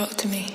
Talk to me.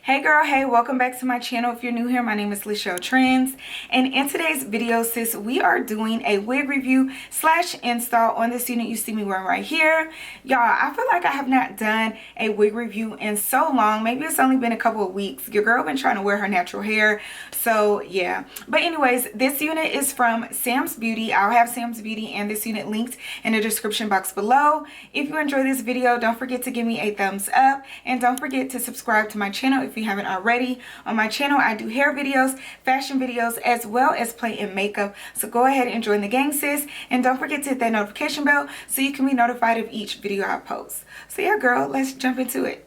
Hey girl, hey, welcome back to my channel. If you're new here, my name is lachelletrends, and in today's video, sis, we are doing a wig review slash install on this unit you see me wearing right here. Y'all, I feel like I have not done a wig review in so long. Maybe it's only been a couple of weeks. Your girl been trying to wear her natural hair, so yeah. But anyways, this unit is from Samsbeauty. I'll have Samsbeauty and this unit linked in the description box below. If you enjoy this video, don't forget to give me a thumbs up, and don't forget to subscribe to my channel if you haven't already. On my channel, I do hair videos, fashion videos, as well as play in makeup. So go ahead and join the gang, sis. And don't forget to hit that notification bell so you can be notified of each video I post. So yeah, girl, let's jump into it.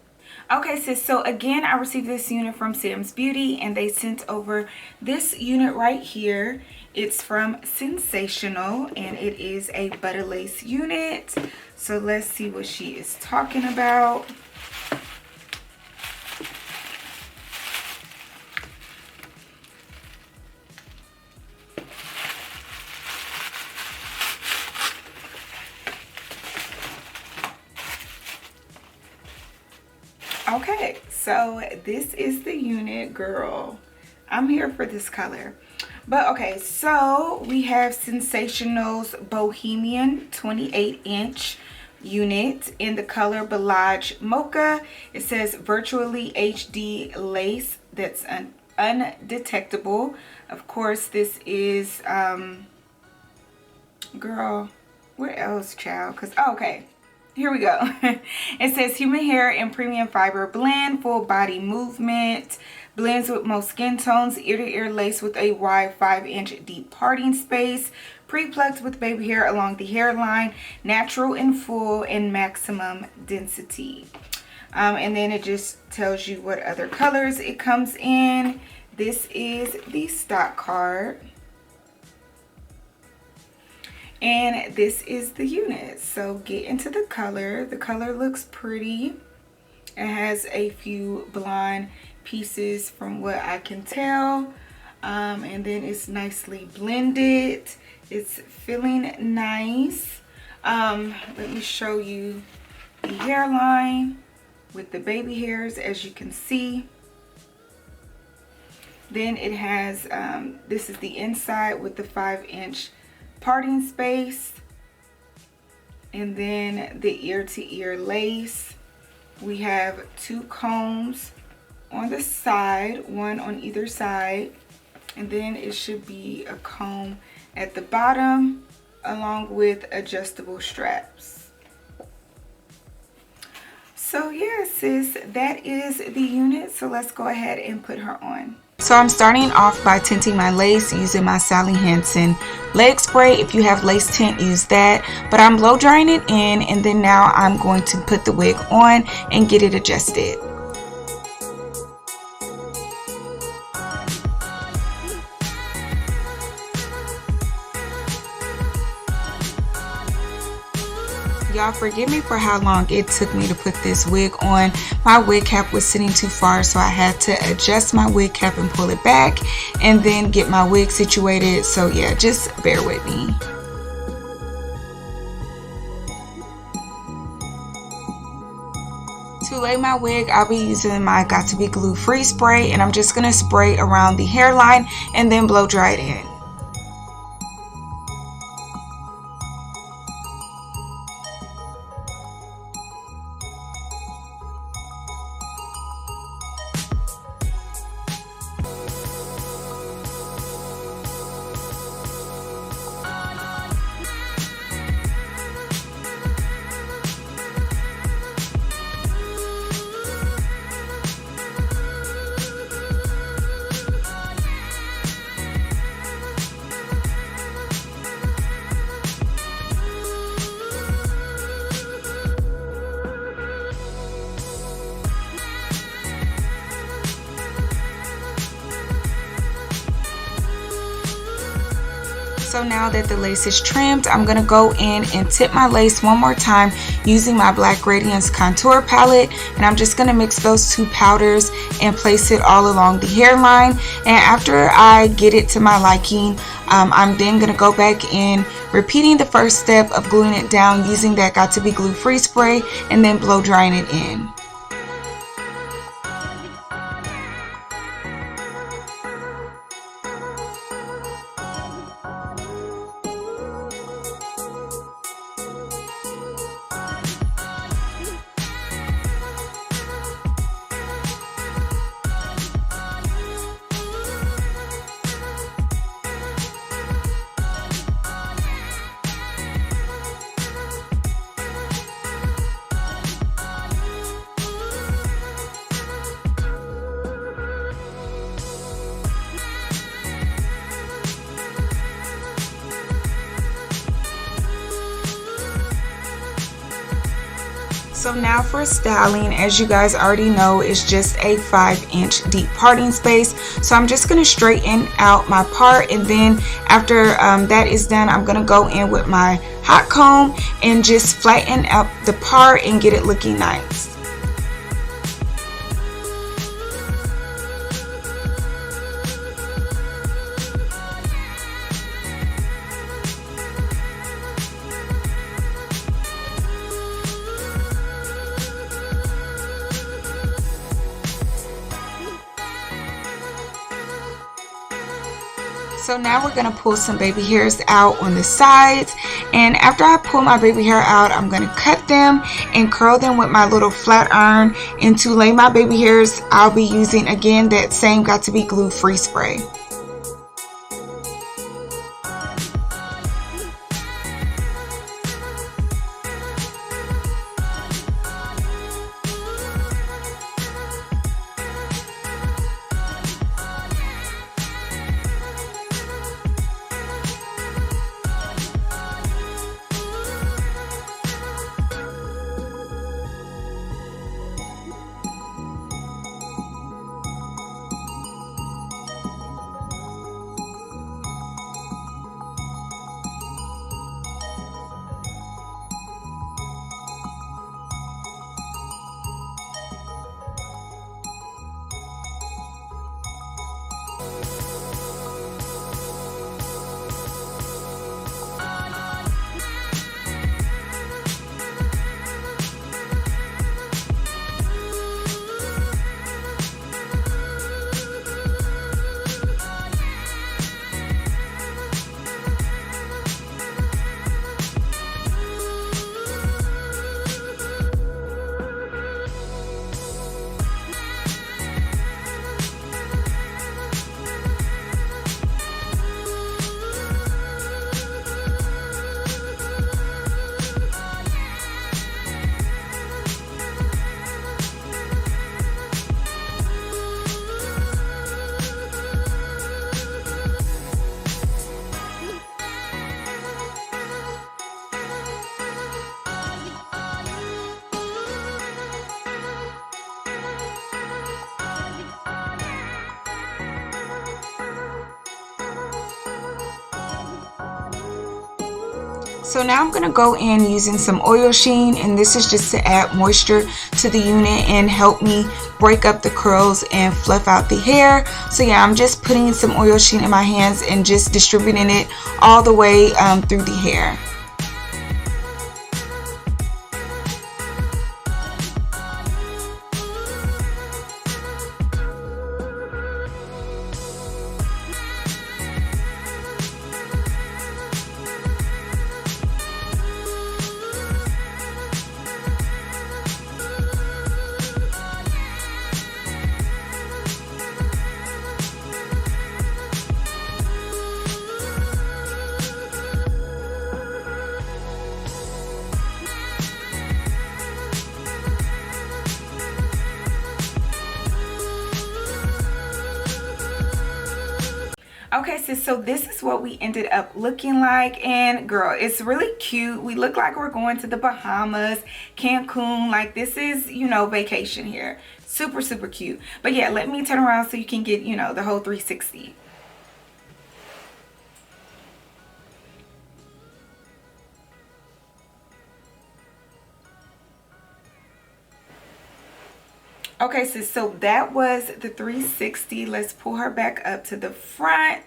Okay, sis, so again, I received this unit from Samsbeauty, and they sent over this unit right here. It's from Sensational, and it is a butter lace unit. So let's see what she is talking about. Okay, so this is the unit, girl. I'm here for this color. But okay, so we have Sensationnel Bohemian 28-inch unit in the color Beige Mocha. It says virtually HD lace that's undetectable. Of course, this is girl, where else, child? Because okay, here we go. It says human hair and premium fiber blend, full body movement, blends with most skin tones, ear to ear lace with a wide 5-inch deep parting space, pre-plucked with baby hair along the hairline, natural and full, and maximum density. And then it just tells you what other colors it comes in. This is the stock card. And this is the unit. So get into the color. The color looks pretty. It has a few blonde pieces from what I can tell. And then it's nicely blended. It's feeling nice. Let me show you the hairline with the baby hairs, as you can see. Then it has, this is the inside with the 5-inch parting space, and then the ear to ear lace. We have 2 combs on the side, one on either side, and then it should be a comb at the bottom along with adjustable straps. So yeah, sis, that is the unit. So let's go ahead and put her on. So I'm starting off by tinting my lace using my Sally Hansen leg spray. If you have lace tint, use that. But I'm blow drying it in, and then now I'm going to put the wig on and get it adjusted. Y'all forgive me for how long it took me to put this wig on. My wig cap was sitting too far, so I had to adjust my wig cap and pull it back and then get my wig situated. So yeah, just bear with me. To lay my wig, I'll be using my Got To Be Glue Free Spray, and I'm just going to spray around the hairline and then blow dry it in. So now that the lace is trimmed, I'm going to go in and tip my lace one more time using my Black Radiance contour palette, and I'm just going to mix those two powders and place it all along the hairline. And after I get it to my liking, I'm then going to go back in, repeating the first step of gluing it down using that Got To Be Glue Free spray, and then blow drying it in. So now for styling, as you guys already know, it's just a 5-inch deep parting space. So I'm just going to straighten out my part, and then after that is done, I'm going to go in with my hot comb and just flatten out the part and get it looking nice. So now we're going to pull some baby hairs out on the sides, and after I pull my baby hair out, I'm going to cut them and curl them with my little flat iron. And to lay my baby hairs, I'll be using again that same Got To Be Glue Free spray. So now I'm going to go in using some oil sheen, and this is just to add moisture to the unit and help me break up the curls and fluff out the hair. So yeah, I'm just putting some oil sheen in my hands and just distributing it all the way through the hair. Okay, sis, so this is what we ended up looking like, and girl, it's really cute. We look like we're going to the Bahamas, Cancun. Like, this is, you know, vacation here. Super, super cute. But yeah, let me turn around so you can get, you know, the whole 360. Okay, so that was the 360. Let's pull her back up to the front.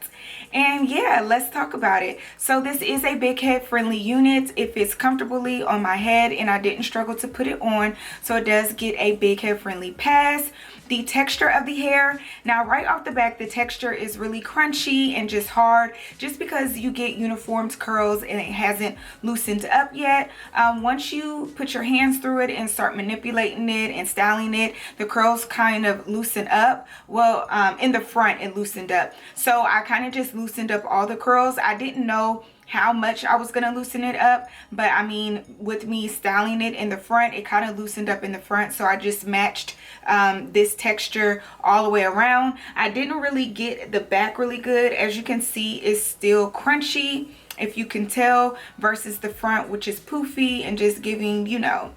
And yeah, let's talk about it. So this is a big head friendly unit. It fits comfortably on my head and I didn't struggle to put it on. So it does get a big head friendly pass. The texture of the hair, now right off the back, the texture is really crunchy and just hard, just because you get uniformed curls and it hasn't loosened up yet. Once you put your hands through it and start manipulating it and styling it, the curls kind of loosen up. Well, in the front it loosened up, so I kind of just loosened up all the curls. I didn't know how much I was gonna loosen it up, but I mean, with me styling it in the front, it kind of loosened up in the front, so I just matched this texture all the way around. I didn't really get the back really good. As you can see, it's still crunchy, if you can tell, versus the front, which is poofy and just giving, you know,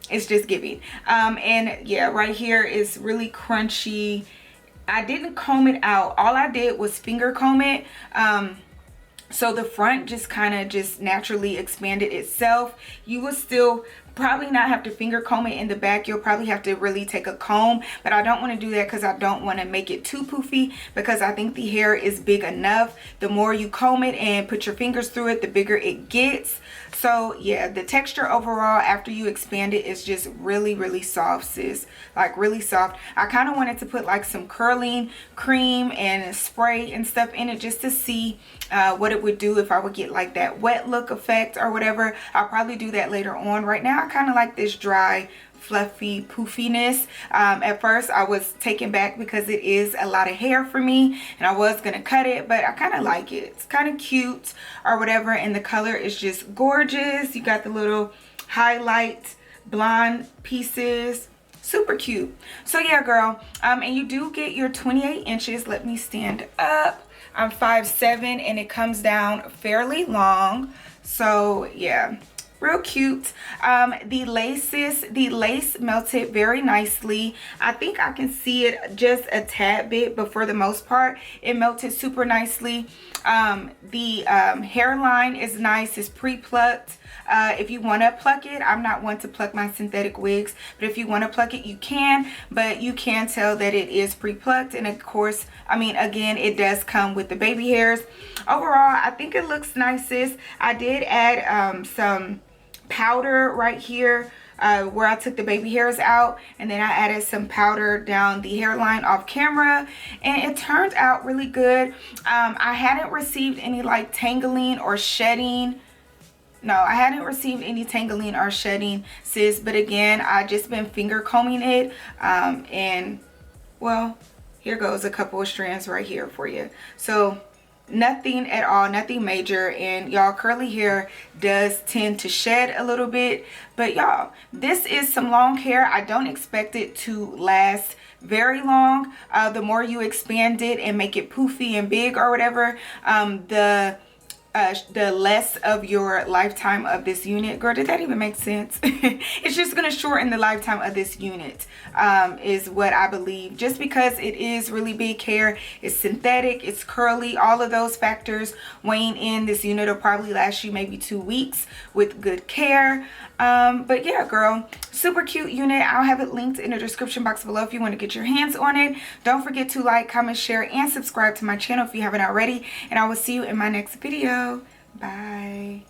it's just giving. And yeah, right here is really crunchy. I didn't comb it out. All I did was finger comb it. So the front just kind of just naturally expanded itself. You will still probably not have to finger comb it in the back. You'll probably have to really take a comb, but I don't want to do that because I don't want to make it too poofy, because I think the hair is big enough. The more you comb it and put your fingers through it, the bigger it gets. So yeah, the texture overall after you expand it is just really soft, sis. Like really soft. I kind of wanted to put like some curling cream and spray and stuff in it just to see what it would do if I would get like that wet look effect or whatever. I'll probably do that later on. Right now I kind of like this dry fluffy poofiness. At first I was taken back because it is a lot of hair for me and I was gonna cut it, but I kind of like it. It's kind of cute or whatever, and the color is just gorgeous. You got the little highlight blonde pieces, super cute. So yeah, girl, and you do get your 28 inches. Let me stand up. I'm 5'7" and it comes down fairly long. So yeah, real cute. The lace melted very nicely. I think I can see it just a tad bit, but for the most part it melted super nicely. The hairline is nice. It's pre-plucked. If you want to pluck it, I'm not one to pluck my synthetic wigs, but if you want to pluck it, you can, but you can tell that it is pre-plucked. And of course, I mean, again, it does come with the baby hairs. Overall, I think it looks nice, sis. I did add some powder right here where I took the baby hairs out, and then I added some powder down the hairline off camera, and it turned out really good. I hadn't received any like tangling or shedding. No, I hadn't received any tangling or shedding, sis, but again, I just been finger combing it, and well, here goes a couple of strands right here for you. So nothing at all, nothing major. And y'all, curly hair does tend to shed a little bit, but y'all, this is some long hair. I don't expect it to last very long. The more you expand it and make it poofy and big or whatever, the less of your lifetime of this unit. Girl, did that even make sense? It's just gonna shorten the lifetime of this unit, is what I believe, just because it is really big hair. It's synthetic, it's curly, all of those factors weighing in. This unit will probably last you maybe 2 weeks with good care. But yeah, girl, super cute unit. I'll have it linked in the description box below if you want to get your hands on it. Don't forget to like, comment, share, and subscribe to my channel if you haven't already, and I will see you in my next video. Bye.